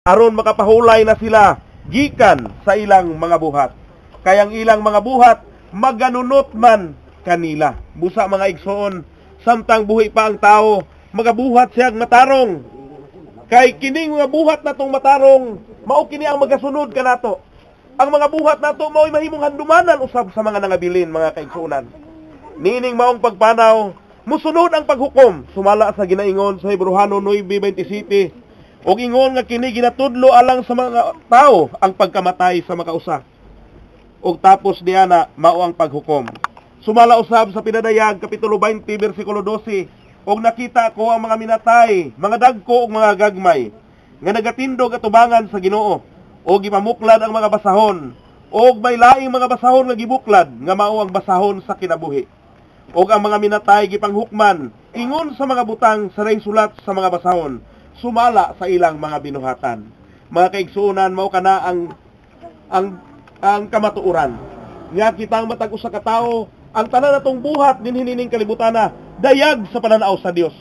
aron makapahulay na sila gikan sa ilang mga buhat. Kayang ilang mga buhat maganunot man kanila. Busa mga igsoon, samtang buhi pa ang tao, magabuhat siya matarong. Kay kining mga buhat natong matarong, mao kini ang magasunod kanato. Ang mga buhat nato mao'y mahimong handumanan usab sa mga nangabilin, mga kaigsuonan. Nining maong pagpanaw, musunod ang paghukom sumala sa ginaingon sa Hebreano 9:27. Og ingon nga kini ginatudlo alang sa mga tao ang pagkamatay sa makausa. Og tapos diana mao ang paghukom. Sumala usab sa Pinadayag kapitulo 20 bersikulo 12. Og nakita ko ang mga minatay, mga dagko ug mga gagmay nga nagatindog atubangan sa Ginoo, og gipamuklad ang mga basahon, og may laing mga basahon nga gibuklad nga mao ang basahon sa kinabuhi. Og ang mga minatay gipanghukman ingon sa mga butang sa sulat sa mga basahon, sumala sa ilang mga binuhatan. Mga kaigsuonan, mao kana ang kamatuoran. Nga kitang matag usa ka tawo, ang tanan natong buhat dinhi nining kalibutan na dayag sa pananaw sa Dios.